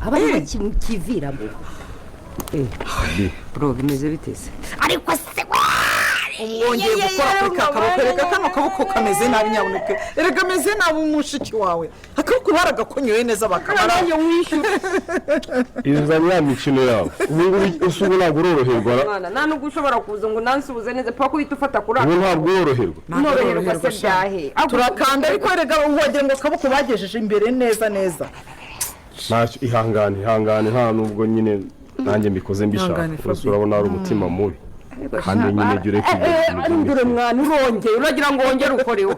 abari kiviramo bro bimeze bitese ariko se wongeye gukora akaboko reka kano kaboko kameze nabi nyabuneke erega meze nabi umushiki wawe akaboko baragakonyoye neza bakamarayo wishyura inzanya ya mikino yawe ubu usubu ntabwo uroroherwa mwana nta nubwo ushobora kuza ngo nansubize neza paka uhita ufata kuri ubu ntabwo uroroherwa noroherwa se byahe turakanda ariko erega wagira ngo akaboko bagejeje imbere neza ntacyo ihangane nta nubwo nyine nanjye mbikoze mbishaka urabona ari umutima mubi kandi nyine jya ureka ndure mwana urongeye uragira ngo wongere ukorewe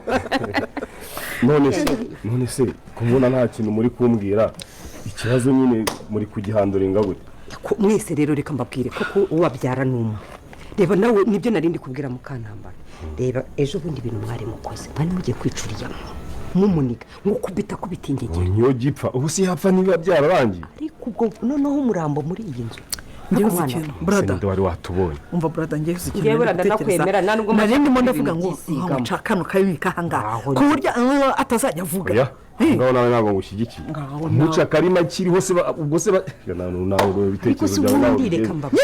none se kubona nta kintu muri kumbwira ikibazo nyine muri kugihandura ingabure mwese rero reka mbabwire kuko uwabyara n'umwe reba nawe nibyo narindi kubwira mukantambara reba ejo bundi ibintu mwari mukoze mwari mugiye kwicuriyamo mumuniga ngo kubita kubitingegera niyo gipfa ubu si yapfa niba byararangiye ariko ubwo noneho umurambo muri iyi nzu ngiye ikintu brother wari watubonye umva brother ngiye ikintu ngiye brother nakwemera nanubwo narindi ndavuga ngo nshakano kabika hanga ku buryo atazajya avuga ngaho nawe ntabwo ngushyigikiye muca karima kiriho se ubwo se nawe ibitekerezo byawe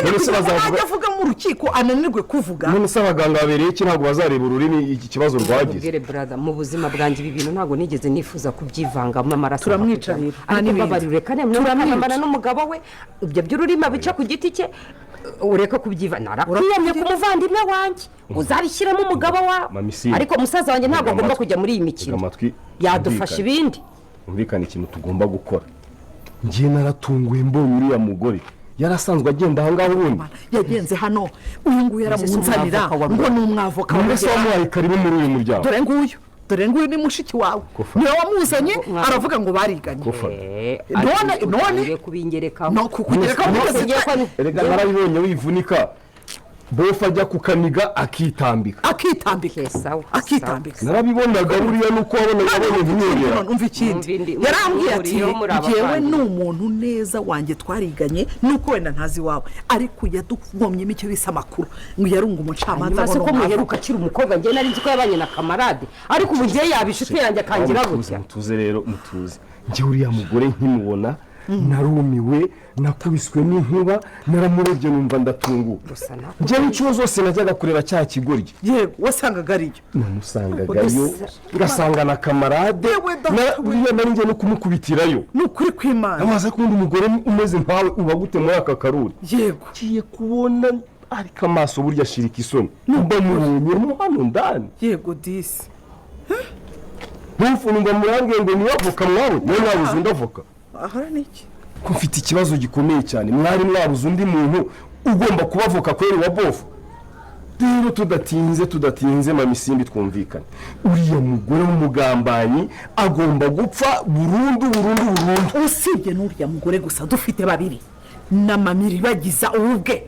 none se bazavuga avuga mu rukiko ananirwe kuvuga none se abaganga babereye iki ntabwo bazareba ururimi iki kibazo rwagize brother mu buzima bwanjye ibi bintu ntabwo nigeze nifuza kubyivangamo amaraso turamwicarira n'ibindi kandi turamwambana n'umugabo we ibyo by'ururimi bica ku giti cye ureka kubyiva narakwiyamye ku muvandimwe wanjye uzabishyiramo umugabo wawe ariko musaza wanjye ntabwo agomba kujya muri iyi mikino yadufasha ibindi umvikana ikintu tugomba gukora ngiye naratunguye mbonye uriya mugore yarasanzwe agenda aha ngaho ubundi yagenze hano uyu nguyu yaramunzanira ngo ni umwavoka mbese wamuhaye karibu muri uyu muryango dore nguyu ni mushiki wawe niwe wamuzanye aravuga ngo bariganye none kubingerekaho no kukugerekaho erega narabibonye wivunika bofa ajya kukaniga akitambika narabibonaga buriya nuko wabonaga ntimwegera umva ikindi yarambwiye ati ngewe ni umuntu neza wanjye twariganye nuko wenda ntazi iwawe ariko yadugomyemo icyo bisa amakuru ngo yarunga umucamanza ngo ko muheruka akiri umukobwa njye nari nzi ko yabanye na kamarade ariko ubu ngiye yabishuti yanjye akangira gutya mutuze rero mutuze njye uriya mugore nkimubona narumiwe nakubiswe n'inkuba naramurebye numva ndatunguwe njyewe inshuro zose najyaga kureba cya kigoryi yego wasangaga ariyo namusangagayo ngasanga na kamarade buriya nari njye no kumukubitirayo ni ukuri kw'Imana amaze kundi umugore umeze nkawe uba gute muri aka karuri yego ngiye kubona ariko amaso burya ashirika isoni mba mubonye hano ndani yego disi ntufunga murangiye ngo niwavuka mwawe niwe mwabuze undi avoka ahora niki ko mfite ikibazo gikomeye cyane mwari mwabuze undi muntu ugomba kubavoka kweri wa bofu rero tudatinze mamisimbi twumvikane uriya mugore w'umugambanyi agomba gupfa burundu usibye n'uriya mugore gusa dufite babiri na mamiri bagiza ubwe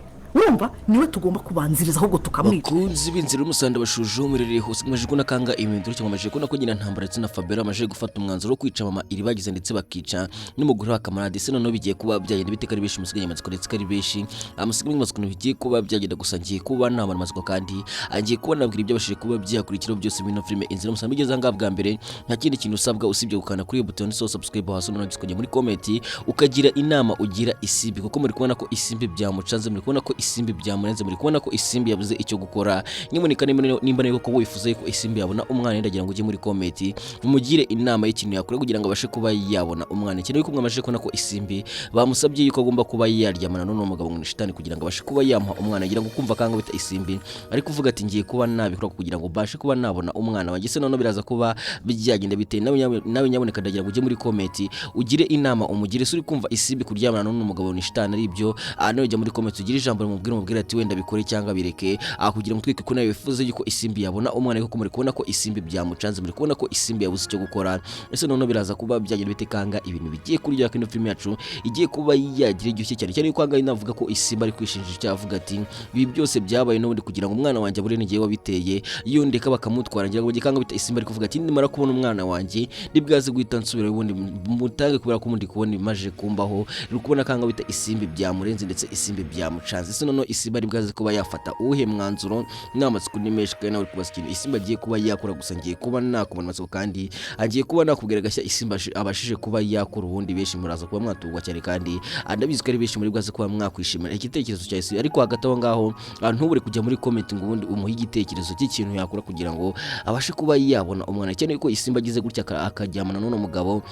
wumva niwe tugomba kubanziriza ahubwo tukamwica bakunzi b'inzira y'umusanda bashuje umurereye hose maje ko nakanga iminduro cyangwa maje ko nako nyina ntambara ndetse na Fabera maje gufata umwanzuro wo kwica mama iri bagize ndetse bakica n'umugore wa kamarade se none bigiye kuba byagenda biteka ari beshi musiganye amatsiko ndetse kari beshi amusiganye amatsiko bigiye kuba byagenda gusa ngiye kuba nabana amatsiko kandi agiye kuba nabwira ibyo bashije kuba byakurikira byose bino filme inzira y'umusanda bigeze anga bwa mbere nta kindi kintu usabwa usibye gukana kuri iyo button so subscribe hasi no giskonye muri comment ukagira inama ugira isimbi kuko muri kubona ko isimbi byamucanze muri kubona ko isimbi byamurenze muri kubona ko isimbi yabuze icyo gukora nyimunika nimba niko wifuza ko isimbi yabona umwana ndagira ngo ujye muri comment mumugire inama y'ikintu yakora kugira ngo abashe kuba yabona umwana cyane yuko mwamaje kubona ko isimbi bamusabye yuko agomba kuba yaryamana n'uno mugabo ngo shitani kugira ngo abashe kuba yamuha umwana agira ngo kumva kanga bita isimbi ariko kuvuga ati ngiye kuba nabikora kugira ngo bashe kuba nabona umwana wanjye se none biraza kuba byagenda biteye nawe nyaboneka ndagira ngo ujye muri comment ugire inama umugire suri kumva isimbi kuryamana n'uno mugabo ni shitani ari byo nawe ujya muri comment ugire ijambo mubwira ati wenda bikore cyangwa bireke kugira ngo twike ko nawe wifuza yuko isimbi yabona umwana ariko muri kubona ko isimbi byamucanze muri kubona ko isimbi yabuze icyo gukora ese none biraza kuba byagenda bitekanga ibintu bigiye kurya kino film yacu igiye kuba yagira igihe cyane yuko anga inavuga ko isimbi ari kwishinja cyavuga ati ibi byose byabaye n'ubundi kugira ngo umwana wanjye abure n'igihe wabiteye iyo ndeka bakamutwara ngira ngo gikanga bita isimbi ari kuvuga ati ndimara kubona umwana wanjye ndibwaze guhita nsubira ubundi mutage kubera ko mundi kubona imaje kumbaho uri kubona kanga bita isimbi byamurenze ndetse isimbi byamucanze ese none Isimba ari bwaze kuba yafata uwuhe mwanzuro n'amatsiko nimeshe kandi nawe kubaza ikintu Isimba agiye kuba yakora gusa ngiye kuba nakubona amatsiko kandi agiye kuba nakubwira gashya Isimba abashije kuba yakora ubundi benshi muraza kuba mwatugwa cyane kandi ndabizi ko ari benshi muri bwaze kuba mwakwishimira igitekerezo cya Isimba ariko hagati aho ngaho ntubure kujya muri comment ngo ubundi umuhe igitekerezo cy'ikintu yakora kugira ngo abashe kuba yabona umwana cyane ko Isimba agize gutya akajyamana n'uno mugabo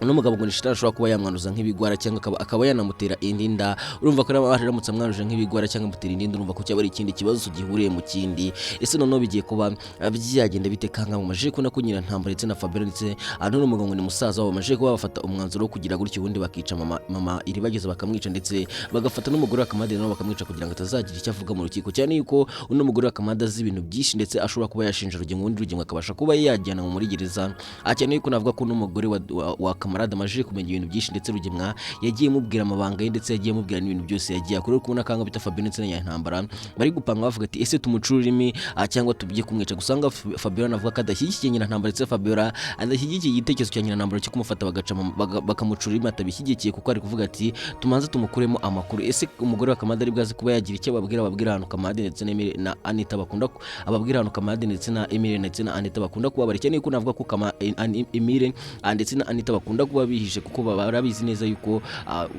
ngo nishitara ashobora kuba yamwanuza nk'ibigwara cyangwa akaba yanamutera indi nda urumva ko aramutse amwanuje nk'ibigwara cyangwa amutera indi nda urumva ko cyaba ari ikindi kibazo gihuriye mu kindi ese none bigiye kuba byagenda bite kanga mu maje kuna kunyira ntambara ndetse na Fabien ndetse n'uno mugabo ngo ni musaza wabo maje kuba bafata umwanzuro wo kugira gutyo ubundi bakica mama iri bageze bakamwica ndetse bagafata n'umugore wa Kamade nabo bakamwica kugira ngo atazagira icyo avuga mu rukiko cyane yuko uno mugore wa Kamade azi ibintu byinshi ndetse ashobora kuba yashinja Rugengo undi Rugengo akabasha kuba yajyana mu muri gereza cyane yuko navuga ko n'umugore wa Kamarade amaje kumenya ibintu byinshi ndetse Rugemwa yagiye mubwira amabanga ye ndetse yagiye mubwira n'ibintu byose yagiye akora kubona kanga bita Fabien ndetse na Ntambara bari gupanga bavuga ati ese tumucururimi cyangwa tubye kumwica gusanga Fabien avuga ko adashyigikiye nyina Ntambara ndetse Fabien adashyigikiye igitekerezo cya nyina Ntambara cyo kumufata bagaca bakamucururima atabishyigikiye kuko ari kuvuga ati tumanze tumukuremo amakuru ese umugore wa Kamade ari bwaze kuba yagira icyo babwira hano Kamade ndetse na Anita bakunda ababwira hano Kamade ndetse na Emile ndetse na Anita bakunda kuba bari cyane yuko navuga ko Emile ndetse na Anita bakunda kuba bihishe kuko barabizi neza yuko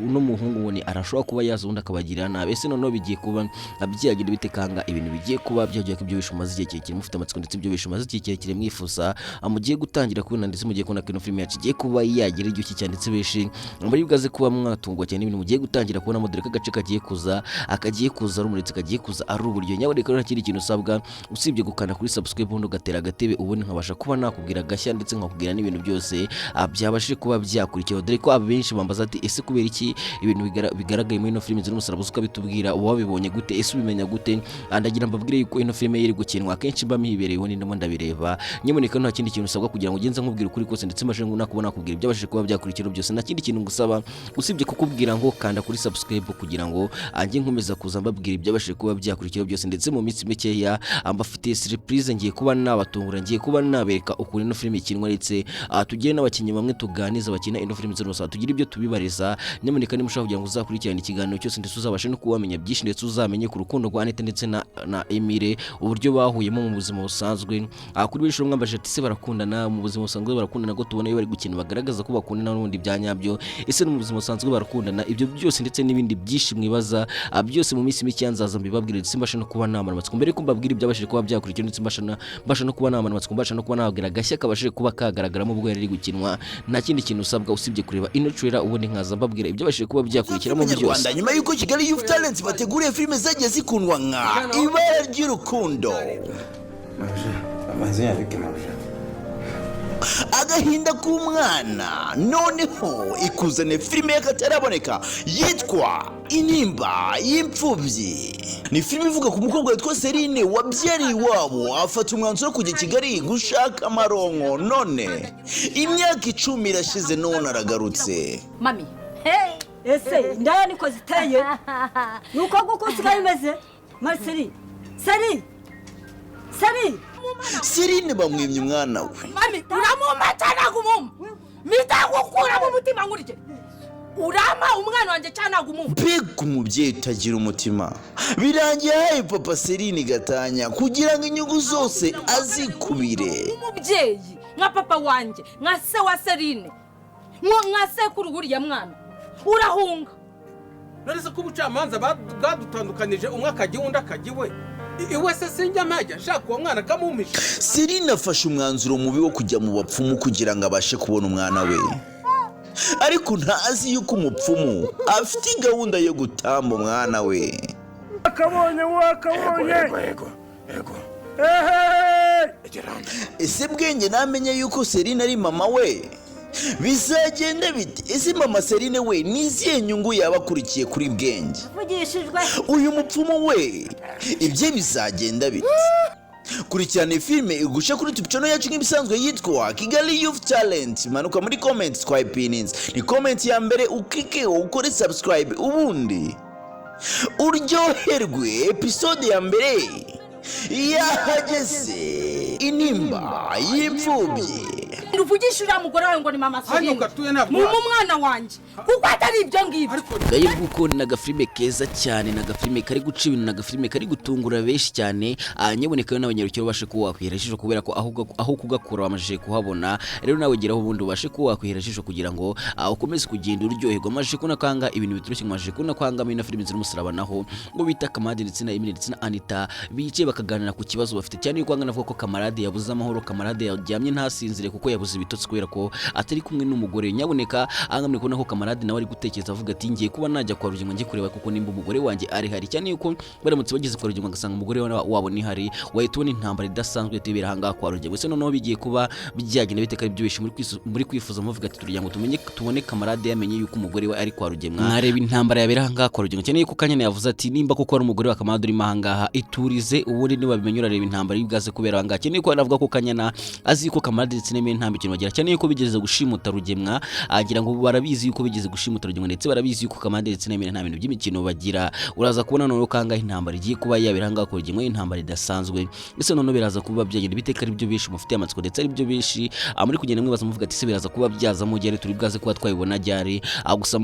uno muhungu wone arashobora kuba yazunda akabagira nabi ese none bigiye kuba byagira bitekanga ibintu bigiye kuba byagiye kubyo bishumaze igihe kirekire mufite amatsiko ndetse ibyo bishumaze igihe kirekire mwifuza mugiye gutangira kubona ndetse mugiye kubona kino film yacu igiye kuba yagira iryo cyanditse beshi muri bwaze kuba mwatungwa cyane ibintu mugiye gutangira kubona modere kagace kagiye kuza rumuretse kagiye kuza ari uburyo nyawe reka ntakiri ikintu usabwa usibye gukanda kuri subscribe ubundi ugatera agatebe ubundi nkabasha kuba nakubwira gashya ndetse nkakubwira n'ibintu byose byabashije kuba byakurikiyeho dore ko abenshi bambaza ati ese kubera iki ibintu bigaragaye muri ino filime ziri umusaraba ukabitubwira wabibonye gute ese ubimenya gute ndagira mbabwire yuko ino filime yiri gukinwa akenshi mba mihibereyeho ndimo ndabireba nyemuneka nta kindi kintu usabwa kugira ngo ugenze nkubwira ukuri kose ndetse mbashe nakubona kubwira byabashije kuba byakurikira byose nta kindi kintu ngusaba usibye kukubwira ngo kanda kuri subscribe kugira ngo anjye nkomeza kuza mbabwira byabashije kuba byakurikira byose ndetse mu minsi mikeya mbafitiye surprise ngiye kuba nabatungura ngiye kuba nabereka ukuntu ino filime ikinwa ndetse tugire n'abakinnyi bamwe tuganiza bakina ino filime zose tugira ibyo tubibariza nyamuneka nimushaka kugira ngo uzakurikirane ikiganiro cyose ndetse uzabashe no kuwamenya byinshi ndetse uzamenye ku rukundo rwa Anita ndetse na Emile uburyo bahuyemo mu buzima busanzwe kuri benshi mwambaje ati se barakundana mu buzima busanzwe barakundana ko tubona iyo bari gukina bagaragaza ko bakundana n'ubundi byanyabyo ese mu buzima busanzwe barakundana ibyo byose ndetse n'ibindi byinshi mwibaza byose mu minsi mike nzaza mbibabwire ndetse mbashe no kuba namara amatsiko mbere ko mbabwira ibyabashije kuba byakurikira ndetse mbasha no kuba namara amatsiko mbasha no kuba nababwira gashya kabashije kuba kagaragaramo ubwo yari gukinwa nta kindi kintu usabwa usibye kureba ino trailer ubundi nkaza mbabwira ibyo bashije kuba byakurikiramo byose nyuma yuko Kigali Youth Talents bateguriye filime zagiye zikundwa nka Ibara ry'urukundo Agahinda k'umwana noneho ikuzane filime y'akataraboneka yitwa Intimba y'imfubyi ni filime ivuga ku mukobwa witwa Serine wabyariye iwabo afata umwanzuro kujya Kigali gushaka amaronko none imyaka 10 irashize none aragarutse mami ese ndaya niko ziteye nuko gukusika bimeze Marceli Sari Serine bamwimye umwana we mami uramumata gumum mitagukura mu mutima ngurije urama umwana wanje cyana gumum mbega umubyeyi utagira umutima birangiye haye papa Serine gatanya kugira ngo inyungu zose azikubire umubyeyi nka papa wanje nka se wa Serine nka se kuruguriya mwana urahunga narese ko ubucamanza bwadutandukanije umwe akagiye undi akagiwe iwe se sinjya majya shaka uwo mwana kamumisha Serine afashe umwanzuro mubi wo kujya mu bapfumu kugira ngo abashe kubona umwana we ariko ntazi yuko umupfumu afite gahunda yo gutamba umwana we wakabonye yego ese bwenge namenye yuko Serine ari mama we bizagenda bite ese mama Serine we niziye nyungu yabakurikiye kuri bwenge vugishijwe uyu mupfumu we ibye bizagenda bite kurikirana filime igusha kuri YouTube channel yacu nk'ibisanzwe yitwa Kigali Youth Talent manuka muri comments kwa opinions ni comment ya mbere ukike ukore subscribe ubundi uryoherwe episode ya mbere yahageze Intimba y'imfubyi uvugisha uriya mugore wawe ngo ni mama hano Serine gatuye ntabwo mu mwana wanjye kuko atari ibyo ngibyo gaye bwuko ni agafilime keza cyane, ni agafilime kari guca ibintu, ni agafilime kari gutungura benshi cyane, nyaboneka n'abanyarukiro bashe kuba wakwihera ijisho kubera ko aho kugakura wamajije kuhabona. Rero nawe geraho ubundi ubashe kuba wakwihera ijisho kugira ngo ukomeze kugenda uryoherwa, amajije kuna kwanga ibintu bitoroshye, amajije kuna kwanga muri na filime ziri musarabanaho ngo bita Kamarade ndetse na Emile ndetse na Anita bicaye bakaganira ku kibazo bafite cyane, yuko kwanga navuga ko Kamarade yabuze amahoro, Kamarade yaryamye ntasinzire kuko yabuze ibitotsi kubera ko atari kumwe n'umugore. Nyaboneka angamwe kubona ko Kamarade nawe ari gutekereza avuga ati ngiye kuba najya kwa Rugingo ngiye kureba kuko nimba umugore wanjye ari hari, cyane yuko baramutse bageze kwa Rugingo agasanga umugore wabo ni hari, wahita ubona intambara idasanzwe tubera hanga kwa Rugingo. Se noneho bigiye kuba byagenda biteka ibyo muri kwifuza muvuga ati turya ngo tubone Kamarade yamenye yuko umugore we ari kwa Rugingo. Mwareba intambara yabera hanga kwa Rugingo, cyane yuko Kanyana yavuze ati nimba kuko ari umugore wa Kamarade urimo ahangaha iturize ubundi niba bimenye urareba intambara y'ibwaze kubera hanga. Cyane yuko anavuga ko Kanyana azi ko Kamarade ndetse n'Emile nta mikino bagira, cyane yuko bigeze gushimuta Rugemwa, agira ngo barabizi yuko bigeze gushimuta Rugemwa ndetse barabizi yuko Kamarade ndetse n'Emile nta bintu by'imikino bagira. Uraza kubona none kanga intambara igiye kuba yabera hanga kwa Rugemwa, intambara idasanzwe. Ese none biraza kuba byagenda biteka ari byo bishi mufite amatsiko ndetse ari byo bishi muri kugenda mwibaza muvuga ati se biraza kuba byaza mu gihe turi bwaze kuba twayibona ryari. Gusa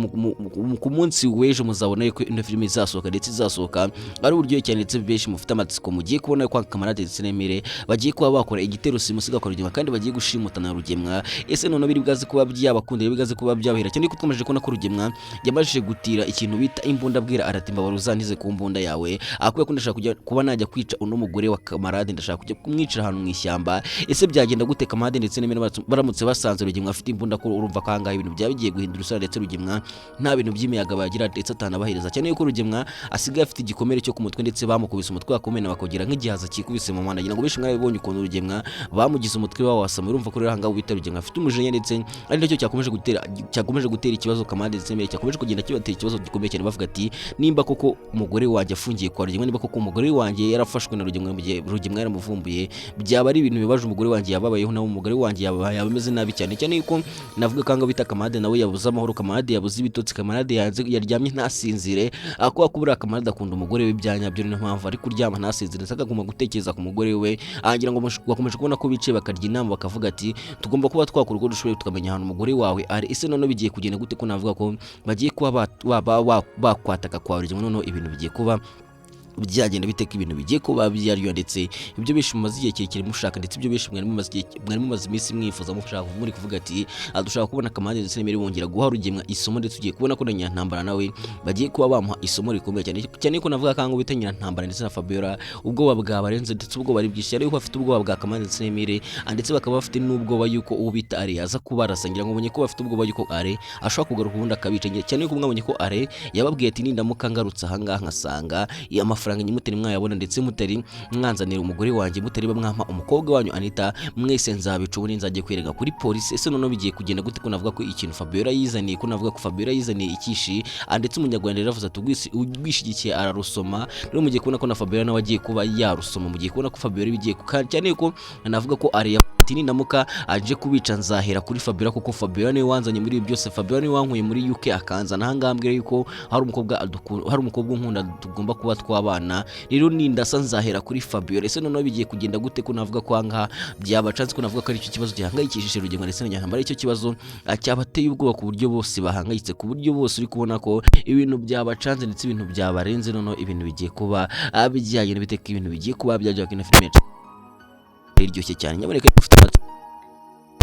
ku munsi w'ejo muzabona yuko ino filime izasohoka ndetse izasohoka ari uburyo cyane ndetse beshi mufite amatsiko mugiye kubona ko Kamarade ndetse n'Emile bagiye kuba bakora igitero simusiga kwa Rugemwa kandi bagiye gushimutana Rugemwa. Ese none biri bwaze kuba byabakundira bigaze kuba byabahera, cyane ko twamaje kubona ko Rugemwa yamajije gutira ikintu bita imbunda bwira aratimba baruzantize ku mbunda yawe, akuye ko ndashaka kujya kuba najya kwica uno mugore wa Kamarade, ndashaka kujya kumwicira ahantu mu ishyamba. Ese byagenda gute Kamarade ndetse n'Emile baramutse basanze Rugemwa afite imbunda ko urumva kanga ibintu byabigiye guhindura usara ndetse Rugemwa nta bintu by'imiyaga bagira ndetse atanabahereza, cyane yuko Rugemwa asigaye afite igikomere cyo ku mutwe ndetse bamukubise umutwe wakomena bakagira nk'igihaza kikubise mu mwanda. Ngo benshi mwabibonye ukuntu Rugemwa bamugize umutwe wawasama, urumva ko rero hanga ubita Rugemwa afite umujenya ndetse ari nacyo cyakomeje gutera ikibazo Kamarade ndetse n'Emile, cyakomeje kugenda kibatera ikibazo gikomeye cyane bavuga ati nimba koko umugore wanjye afungiye kwa Rugemwa, nimba koko umugore wanjye yarafashwe na Rugemwa mu gihe Rugemwa yaramuvumbuye, byaba ari ibintu bibaje umugore wanjye yababayeho, nawe umugore wanjye yabameze nabi cyane, cyane yuko navuga kanga bita Kamarade nawe yabuze amahoro, Kamarade yabuze ibitotsi, Kamarade yaryamye ntasinzire, akuba kubura Kamarade akunda umugore we byanyabyo, niyo mpamvu ari kuryama ntasinzire ndetse akaguma gutekereza ku mugore we. Agira ngo bakomeje kubona ko bicaye bakarya inama bakavuga ati tugomba kuba twakora uko dushoboye tukamenya ahantu umugore wawe ari. Ese none bigiye kugenda gute ko navuga ko bagiye kuba bakwataka kwa Rugemwa, noneho ibintu bigiye kuba byagenda biteka ibintu bigiye kuba byariyo ndetse ibyo bishi mumaze igihe kirekire mushaka ndetse ibyo bishi mwari mumaze iminsi mwifuza mushaka muri kuvuga ati dushaka kubona Kamarade ndetse n'Emile bongera guha Rugemwa isomo, ndetse ugiye kubona ko na Nyantambara nawe bagiye kuba bamuha isomo rikomeye cyane ko navuga kanga bita Nyantambara ndetse na Fabiola ubwoba bwabarenze ndetse ubwo bari bwishye, ariko bafite ubwoba bwa Kamarade ndetse n'Emile ndetse bakaba bafite n'ubwoba yuko uwo bita Are aza kubarasangira, ngo bonye ko bafite ubwoba yuko Are ashobora kugaruka ubundi akabica, cyane ko mwabonye ko Are yababwiye ati nindamuka ngarutse ahangaha nkasanga amafaranga nyimuteri mwayabona ndetse mutari mwanzanira umugore wanjye, mutari bamwampa umukobwa wanyu Anita, mwese nzabica ubundi nzajye kwirega kuri polisi. Ese none bigiye kugenda gute ko navuga ko ikintu Fabiola yizaniye, ko navuga ko Fabiola yizaniye ikishi ndetse umunyarwanda yaravuze ati ugwishigikiye ararusoma. Rero mugiye kubona ko na Fabiola nawe agiye kuba yarusoma, mugiye kubona ko Fabiola bigiye cyane ko navuga ko ari nindamuka aje kubica nzahera kuri Fabiola kuko Fabiola niwe wanzanye muri ibi byose, Fabiola niwe wankuye muri UK akanzana ahangambwira yuko hari umukobwa nkunda tugomba kuba twabana, rero nindasa nzahera kuri Fabiola. Ese none bigiye kugenda gute ko navuga ko hanga byabacanze, ko navuga ko ari cyo kibazo gihangayikishije Rugemwa ndetse na Nyantambara, icyo kibazo cyabateye ubwoba ku buryo bose bahangayitse, ku buryo bose uri kubona ko ibintu byabacanze ndetse ibintu byabarenze, none ibintu bigiye kuba bijyanye n'ibiteka ibintu bigiye kuba byajya kina filime iryoshye cyane. Nyaboneka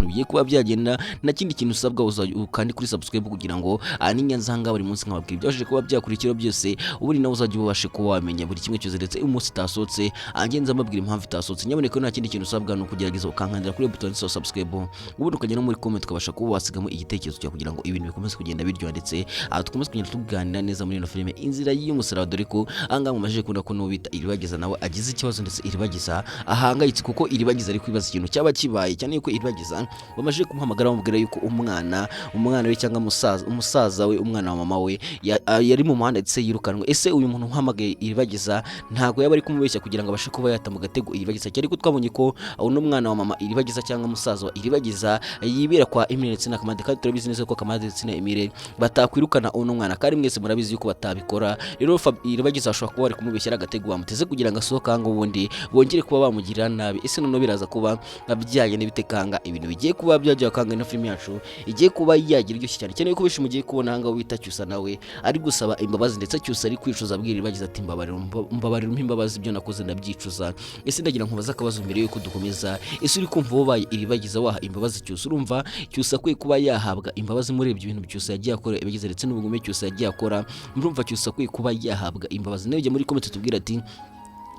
bigiye kuba byagenda na kindi kintu usabwa kandi kuri subscribe kugira ngo n'inyanzanga buri munsi nkababwira ibyashije kuba byakurikira byose, ubundi nawe uzajya ubashe kuba wamenya buri kimwe cyose ndetse umunsi tasotse angenza mbabwira impamvu itasotse. Nyaboneka nta kindi kintu usabwa no kugerageza ukankandira kuri button ya subscribe, ubundi ukajya no muri comment ukabasha kuba wasigamo igitekerezo cyo kugira ngo ibintu bikomeze kugenda biryoha ndetse dukomeze kugenda tuganira neza muri ino filime Inzira y'Umusaraba, dore ko anga mumaje kubona ko nubita Iribagiza nawe agize ikibazo ndetse Iribagiza ahangayitse kuko Iribagiza ari kwibaza ikintu cyaba kibaye, cyane yuko Iribagiza bamaje kumuhamagara bamubwira yuko umwana we cyangwa umusaza we, umwana wa mama we yari mu muhanda ndetse yirukanwe. Ese uyu muntu uhamagaye Iribagiza ntago yaba ari kumubeshya kugira ngo abashe kuba yata mu gatego Iribagiza, cyari ko twabonye ko uno mwana wa mama Iribagiza cyangwa umusaza wa Iribagiza yibera kwa Emile ndetse na Kamarade, kandi turabizi neza ko Kamarade ndetse na Emile batakwirukana uno mwana, kandi mwese murabizi yuko batabikora. Rero Iribagiza ashobora kuba ari kumubeshya agatego bamuteze kugira ngo asohoka ngo ubundi bongere kuba bamugirira nabi. Ese none biraza kuba byagenda bitekanga ibintu bigiye kuba byajya kanga na filime yacu igiye kuba yagira iryoshye cyane cyane ko benshi mugiye kubona hanga wita Cyusa nawe ari gusaba imbabazi ndetse Cyusa ari kwicuza abwira bagize ati mbabarira imbabazi ibyo nakoze ndabyicuza. Ese ndagira nkubaza akabazo mbere yuko dukomeza, ese uri kumva wobaye iribagiza waha imbabazi Cyusa? Urumva Cyusa kwe kuba yahabwa imbabazi muri ibyo bintu Cyusa yagiye akora ibigize ndetse n'ubugome Cyusa yagiye akora, murumva Cyusa kwe kuba yahabwa imbabazi? Nawe muri comment tubwira ati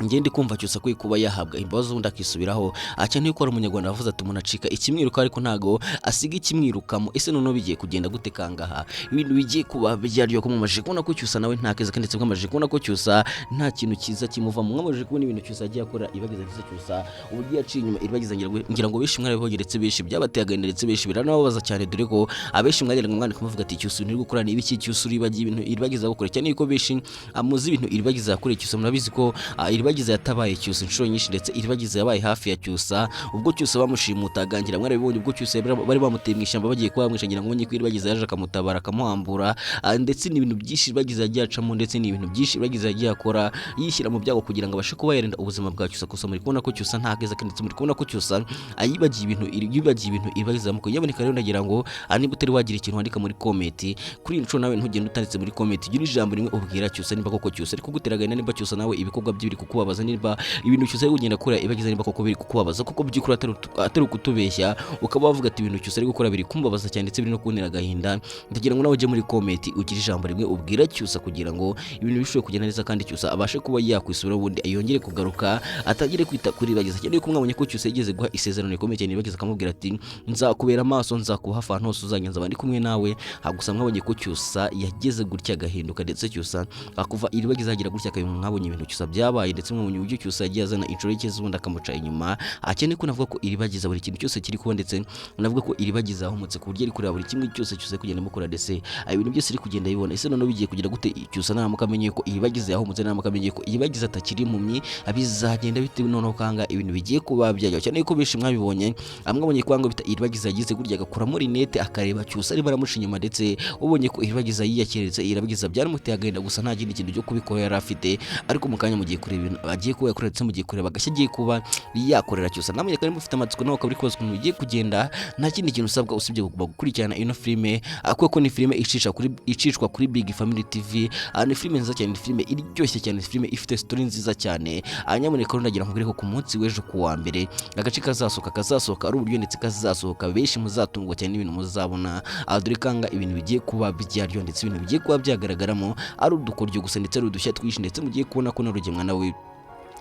ngende kumva Cyusa kwe kuba yahabwa imbabazi undi akisubiraho cyane yuko ari umunyarwanda wavuze ati umuntu acika ikimwiruka ariko ntago asiga ikimwirukamo. Ese none bigiye kugenda gute kangaha ibintu bigiye kuba byaryo ko mumaje kubona ko Cyusa nawe ntakeza kandi ndetse mwamaje kubona ko Cyusa nta kintu cyiza kimuva mu mwamaje kubona ibintu Cyusa agiye akora ibagiza ndetse Cyusa uburyo yaciye inyuma iribagiza ngira ngo beshi mwari bogeretse beshi byabateye agahinda ndetse beshi biranababaza cyane dore ko abeshi mwari mwandika kumuvuga ati Cyusa uri gukora ni ibiki Cyusa uribagiye ibintu iribagiza gukora cyane yuko beshi amuzi ibintu iribagiza yakora Cyusa murabizi ko iribagiza yatabaye Cyusa inshuro nyinshi ndetse iribagiza yabaye hafi ya Cyusa ubwo Cyusa bamushimutaga ngira mwari bibonye ubwo Cyusa bari bamuteye mu ishyamba bagiye kwamwisha ngira ngo ko iribagiza yaje akamutabara akamuhambura ndetse n'ibintu byinshi iribagiza yagiye acamo ndetse n'ibintu byinshi iribagiza yagiye akora yishyira mu byago kugira ngo abashe kuba yarinda ubuzima bwa Cyusa. Gusa muri kubona ko Cyusa ntageza kandi ndetse muri kubona ko Cyusa yibagiye ibintu iribagiza muko yaboneka rero ndagira ngo niba utari wagira ikintu wandika muri comment kuri iyi nshuro nawe ntugende utanditse muri comment gira ijambo rimwe ubwira Cyusa niba koko Cyusa ariko guteraga niba Cyusa nawe ibikorwa by'ibiri kukubabaza niba ibintu Cyusa ari kugenda akora ibagiza niba koko biri kukubabaza kuko byikura atari kutubeshya ukaba wavuga ati ibintu Cyusa ari gukora biri kumbabaza cyane ndetse biri no kuntera agahinda. Ndagira ngo nawe uje muri comment ugira ijambo rimwe ubwira Cyusa kugira ngo ibintu bishobore kugenda neza kandi Cyusa abashe kuba yakwisubira ubundi yongere kugaruka atagire kwita kuri ibagiza cyane yuko mwabonye ko Cyusa yigeze guha isezerano rikomeye cyane ibagiza akamubwira ati nzakubera amaso nzakuha ahantu hose uzangenza abandi kumwe nawe. Hagusa mwabonye ko Cyusa yageze gutya agahinduka ndetse Cyusa akuva iribagiza agira gutya mwabonye ibintu Cyusa byabaye ndetse mwabonye uburyo Cyusa yagiye azana inshuro yake zubundi akamuca inyuma akene ko navuga ko iribagiza buri kintu cyose kiri kuba ndetse navuga ko iribagiza ahumutse ku buryo ari kureba buri kimwe cyose Cyusa kugenda mukora ndetse ibintu byose iri kugenda yibona. Ese none bigiye kugira gute Cyusa namukamenye ko iribagiza yahumutse namukamenye ko iribagiza atakiri impumyi abizagenda bitewe noneho kanga ibintu bigiye kuba byajya cyane yuko beshi mwabibonye amwabonye kwanga bita iribagiza yagize gurya agakora muri net akareba Cyusa ari baramuca inyuma ndetse ubonye ko iribagiza yiyakiretse iribagiza byaramuteye agahinda gusa nta kindi kintu cyo kubikora yari afite ariko mu kanya mugiye kureba ibintu agiye kuba yakorera ndetse mugiye kureba agashya agiye kuba yakorera Cyusa namwe kandi mufite amatsiko nawe kabiri koze ukuntu bigiye kugenda nta kindi kintu usabwa usibye gukurikirana ino filime kuko ni filime icishwa kuri Big Family TV ni filime nziza cyane, ni filime iryoshye cyane, filime ifite story nziza cyane. Nyamuneka rero ndagira nkubwire ko ku munsi w'ejo ku wa mbere agace kazasohoka ari uburyo ndetse kazasohoka benshi muzatungwa cyane n'ibintu muzabona dore kanga ibintu bigiye kuba byaryo ndetse ibintu bigiye kuba byagaragaramo ari udukoryo gusa ndetse ari udushya twishi ndetse mugiye kubona ko n'urugemwa nawe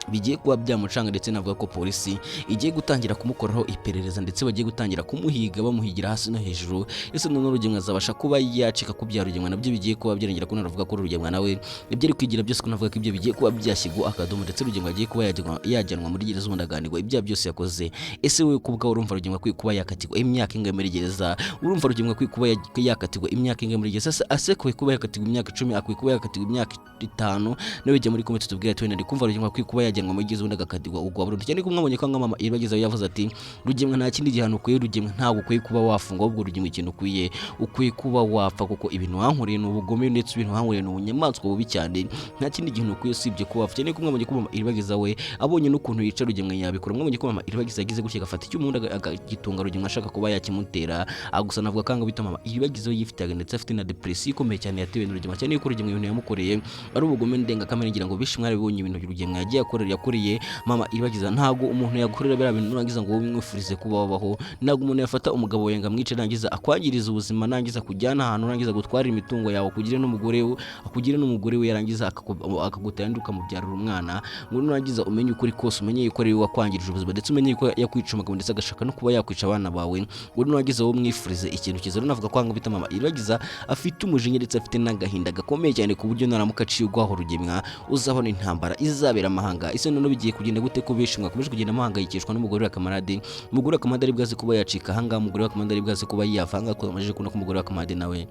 bigiye kuba byamucanga ndetse navuga ko polisi igiye gutangira kumukoraho iperereza ndetse bagiye gutangira kumuhiga bamuhigira hasi no hejuru. Ese none urugemwa azabasha kuba yacika ku bya rugemwa nabyo bigiye kuba byarengera ko navuga ko urugemwa nawe ibyo ari kwigira byose ko navuga ko ibyo bigiye kuba byashyigwa akadomo ndetse urugemwa agiye kuba yajyanwa muri gereza umundaganirwa ibya byose yakoze. Ese wewe kubwa urumva rugemwa kuba yakatirwa imyaka ingahe muri gereza? Urumva rugemwa kuba yakatirwa imyaka ingahe muri gereza? Ase kuba yakatirwa imyaka 10 kuba yakatirwa imyaka 5 nawe jya muri comment tubwira ati wenda kumva rugemwa kuba yajyanwa muri gereza undagakatirwa ugwa burundu cyane ko mwabonye ko mama iribagiza yavuze ati rugemwa nta kindi gihano ukwiye, rugemwa ntabwo ukwiye kuba wafungwa ahubwo rugemwa ikintu ukwiye kuba wapfa kuko ibintu wankoreye n'ubugome ndetse ibintu wankoreye n'ubunyamaswa bubi cyane nta kindi gihano ukwiye usibye kuba wapfa. Cyane ko mwabonye ko mama iribagiza we abonye n'ukuntu yica rugemwa yabikora. Mwabonye ko mama iribagiza yagize gutya gafata icy'umuntu agagitunga rugemwa ashaka kuba yakimutera gusa navuga kanga bita mama iribagiza yifitaga ndetse afite na depression ikomeye cyane yatewe n'urugemwa cyane ko rugemwa ibintu yamukoreye ari ubugome ndenga kamere ngira ngo bishi mwari bibonye ibintu rugemwa yagiye yakoreye mama iribagiza. Ntago umuntu yakorera bera bintu nagiza ngo wimwifurize kuba wabaho, ntago umuntu yafata umugabo we ngamwice nangiza akwangiriza ubuzima nangiza kujyana ahantu nangiza gutwara imitungo yawe kugire n'umugore we yarangiza akagutanduka mu byarura umwana ngo nangiza umenye ukuri kose, umenye yuko ari we wakwangirije ubuzima ndetse umenye yuko yakwica umugabo ndetse agashaka no kuba yakwica abana bawe ngo nangiza wo mwifurize ikintu kiza. Navuga kwanga bita mama iribagiza afite umujinya ndetse afite n'agahinda gakomeye cyane ku buryo naramuka aciye ugwaho rugemwa uzabona intambara izabera amahanga. Ise none bigiye kugenda gute ko beshi mwakomeje kugenda amahangayikishwa n'umugore wa Kamarade. Umugore wa Kamarade ari bwaze kuba yacika hanga, umugore wa Kamarade ari bwaze kuba yavanga ko amaje kuno ko umugore wa Kamarade nawe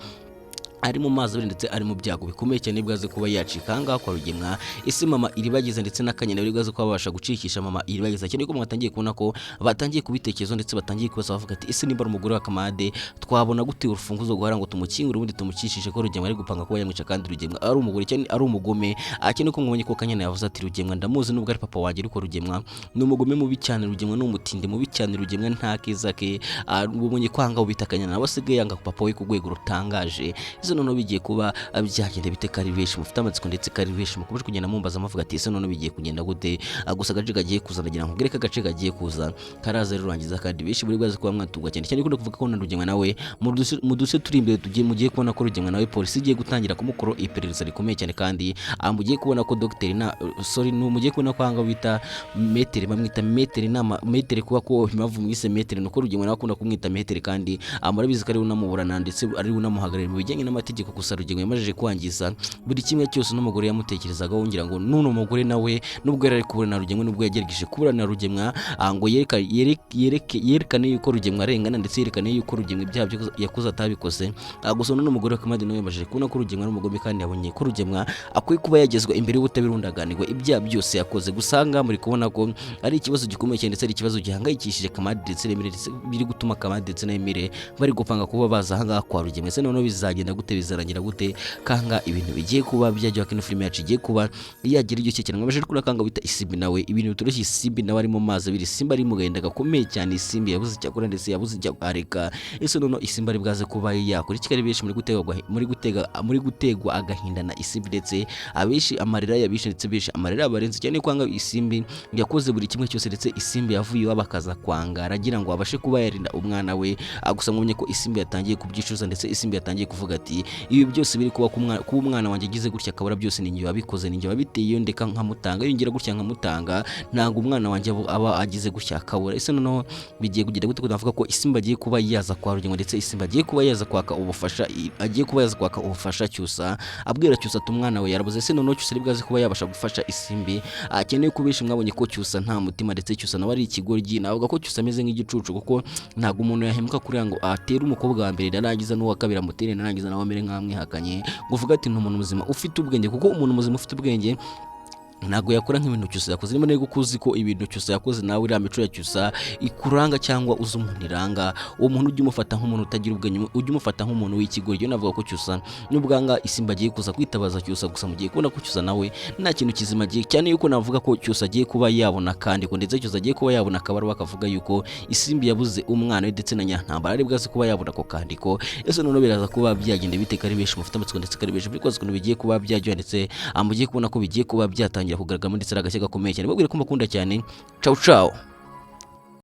ari mu mazi ndetse ari mu byago bikomeye cyane bwaze kuba yacika ahangaha kwa Rugemwa. Ese mama Iribagiza ndetse na Kanyana bari bwaze kuba babasha gucikisha mama Iribagiza cyane ko mwatangiye kubona ko batangiye kubitekerezo ndetse batangiye kubaza bavuga ati ese nimba ari umugore wa Kamade twabona gute urufunguzo guhara ngo tumukingure ubundi tumucishishe ko Rugemwa ari gupanga kuba yamwica kandi Rugemwa ari umugore cyane ari umugome. Akene ko mwabonye ko Kanyana yavuze ati Rugemwa ndamuzi nubwo ari papa wanjye ariko Rugemwa ni umugome mubi cyane, Rugemwa ni umutinde mubi cyane, Rugemwa nta keza ke ubonye kwanga ubita Kanyana abasigaye yanga papa we ku rwego rutangaje. Izo none bigiye kuba byagenda bite kari benshi mufite amatsiko ndetse kari benshi mukomeje kugenda mumbaza amavuga ati ese none bigiye kugenda gute gusa gace gagiye kuzanagira ngo gereka gace gagiye kuza karaza rurangiza kandi benshi buri bwaze kuba mwatugwa cyane cyane ko kuvuga ko na Rugemwa nawe mu duse turi imbere mugiye kubona ko Rugemwa nawe polisi igiye gutangira kumukoro iperereza rikomeye cyane kandi mugiye kubona ko dogiteri mugiye kubona ko hanga bita metere bamwita metere kuba ko impamvu mwise metere nuko Rugemwa nawe akunda kumwita metere kandi murabizi ko ari unamuburana ndetse ari unamuhagararira mu bijyanye n'amategeko gusa Rugemwa yamajeje kwangiza buri kimwe cyose n'umugore yamutekerezaga wongira ngo nuno mugore nawe nubwo yari kuburana Rugemwa nubwo yagerageje kuburana Rugemwa ngo yerekane yuko Rugemwa arengana ndetse yerekane yuko Rugemwa ibyaha yakoze atabikoze gusa nuno mugore wa Kamadi nawe yamajeje kubona ko Rugemwa ari umugome kandi yabonye ko Rugemwa akwiye kuba yagezwa imbere y'ubutabirundaganirwa ibyaha byose yakoze. Gusanga muri kubona ko ari ikibazo gikomeye cyane ndetse ari ikibazo gihangayikishije Kamadi ndetse biri gutuma Kamadi ndetse na Emile bari gupanga kuba baza ahangaha kwa Rugemwa. Ese none bizagenda gute bizarangira gute kanga ibintu bigiye kuba byajya kino filime yacu igiye kuba yagira iryo cyane ngabashe kuri kanga bita Isimbi nawe ibintu bitoroshye. Isimbi nawe ari mu mazi abiri Simba ari mugenda gakomeye cyane Isimbi yabuze cyakora ndetse yabuze icyo areka. Ese none Isimbi ari bwaze kuba yakora ikikari benshi muri gutegwa agahinda na Isimbi ndetse abishi amarira yabishe ndetse bishi amarira barenze cyane kwanga Isimbi yakoze buri kimwe cyose ndetse Isimbi yavuye wabakaza kwangara agira ngo abashe kuba yarinda umwana we. Gusa mwumye ko Isimbi yatangiye kubyicuza ndetse Isimbi yatangiye kuvuga ati ibi byose biri kuba ku mwana wanjye agize gutya akabura byose ni njye wabikoze ni njye wabiteye ndeka nkamutanga yongera gutya nkamutanga ntago umwana wanjye aba agize gutya akabura. Ese noneho bigiye kugenda gute kudavuga ko Isimbi agiye kuba yaza kwa Rugemwa ndetse Isimbi agiye kuba yaza kwaka ubufasha Cyusa abwira Cyusa ati umwana we yarabuze. Ese noneho Cyusa bwaze kuba yabasha gufasha Isimbi akeneye kubisha mwabonye ko Cyusa nta mutima ndetse Cyusa nawe ari ikigoryi navuga ko Cyusa ameze nk'igicucu kuko ntago umuntu yahemuka kuri ngo atera umukobwa wa mbere narangiza n'uwa kabiri amutere narangiza nawe amere nk'amwihakanye nguvuga ati n'umuntu muzima ufite ubwenge kuko umuntu muzima ufite ubwenge ntago yakora nk'ibintu Cyusa yakoze. Niba nego kuzi ko ibintu Cyusa yakoze nawe iriya mico ya Cyusa ikuranga cyangwa uzi umuntu iranga uwo muntu ujye umufata nk'umuntu utagira ubwenge ujye umufata nk'umuntu w'ikigori. Yo navuga ko Cyusa n'ubwanga Isimbi agiye kuza kwitabaza Cyusa gusa mugiye kubona ko Cyusa nawe nta kintu kizima agiye cyane yuko navuga ko Cyusa agiye kuba yabona kandi ko ndetse Cyusa agiye kuba yabona akabarwa akavuga yuko Isimbi yabuze umwana we ndetse na Nyantambara ari bwaze kuba yabona ko kandiko. Ese none biraza kuba byagenda biteka ari benshi mufite amatsiko ndetse kari benshi bikoze kuntu bigiye kuba byajya ndetse mugiye kubona ko bigiye kuba byatangira kugaragara ndetse agashya gakomeye cyane babwire ko mbakunda cyane. Ciao ciao.